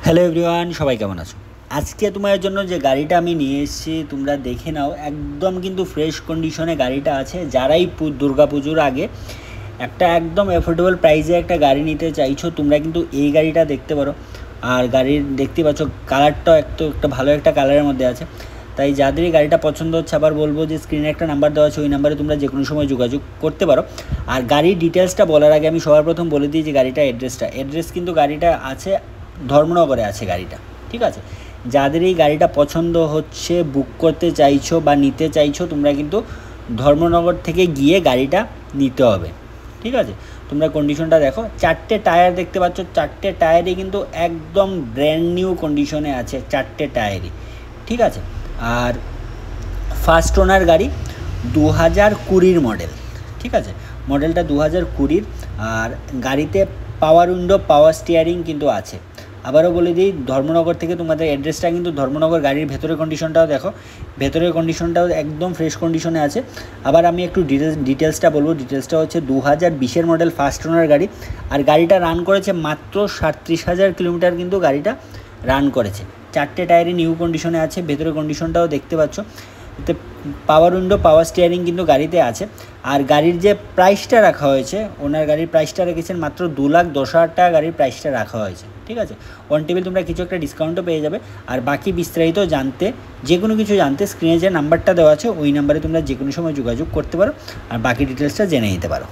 Hello everyone, সবাই কেমন আছো? আজকে তোমাদের জন্য যে গাড়িটা আমি নিয়ে এসেছি তোমরা দেখে নাও, একদম কিন্তু ফ্রেশ কন্ডিশনে গাড়িটা আছে। যারাই দুর্গা পুজোর আগে একটা একদম অ্যাফোর্ডেবল প্রাইসে একটা গাড়ি নিতে চাইছো তোমরা কিন্তু এই গাড়িটা দেখতে পারো। আর গাড়ির দেখতে পাচ্ছ কালারটাও একটা ভালো একটা কালারের মধ্যে আছে। তাই যাদেরই গাড়িটা পছন্দ হচ্ছে, আবার বলবো যে স্ক্রিনে একটা নাম্বার দেওয়া আছে, ওই নাম্বারে তোমরা যে কোনো সময় যোগাযোগ করতে পারো। আর গাড়ির ডিটেলসটা বলার আগে আমি সবার প্রথম বলে দিই যে গাড়িটা অ্যাড্রেস কিন্তু গাড়িটা আছে ধর্মনগরে আছে গাড়িটা, ঠিক আছে? যাদের এই গাড়িটা পছন্দ হচ্ছে, বুক করতে চাইছো বা নিতে চাইছো, তোমরা কিন্তু ধর্মনগর থেকে গিয়ে গাড়িটা নিতে হবে, ঠিক আছে? তোমরা কন্ডিশনটা দেখো, 4টে টায়ার দেখতে পাচ্ছ, 4টে টায়ারই কিন্তু একদম ব্র্যান্ড নিউ কন্ডিশনে আছে, 4টে টায়ারই, ঠিক আছে? আর ফার্স্ট ওনার গাড়ি 2020 মডেল, ঠিক আছে? মডেলটা 2020। আর গাড়িতে পাওয়ার উইন্ডো, পাওয়ার স্টিয়ারিং কিন্তু আছে। আবারও বলে দিই, ধর্মনগর থেকে তোমাদের অ্যাড্রেসটা কিন্তু ধর্মনগর। গাড়ির ভেতরের কন্ডিশনটাও দেখো, ভেতরের কন্ডিশনটাও একদম ফ্রেশ কন্ডিশনে আছে। আবার আমি একটু ডিটেলসটা বলবো। ডিটেলসটা হচ্ছে 2020 মডেল ফার্স্ট ওনার গাড়ি। আর গাড়িটা রান করেছে মাত্র 37,000 কিলোমিটার কিন্তু গাড়িটা রান করেছে। 4টে টায়ারই নিউ কন্ডিশনে আছে, ভেতরের কন্ডিশনটাও দেখতে পাচ্ছ। এতে পাওয়ার উইন্ডো, পাওয়ার স্টিয়ারিং কিন্তু গাড়িতে আছে। আর গাড়ির যে প্রাইসটা রাখা হয়েছে, ওনার গাড়ির প্রাইসটা রেখেছেন মাত্র 2,10,000 টাকা গাড়ির প্রাইসটা রাখা হয়েছে, ঠিক আছে? অন টেবিল তোমরা কিছু একটা ডিসকাউন্টও পেয়ে যাবে। আর বাকি বিস্তারিত জানতে, যে কোনো কিছু জানতে স্ক্রিনে যে নাম্বারটা দেওয়া আছে ওই নাম্বারে তোমরা যে কোনো সময় যোগাযোগ করতে পারো আর বাকি ডিটেলসটা জেনে নিতে পারো।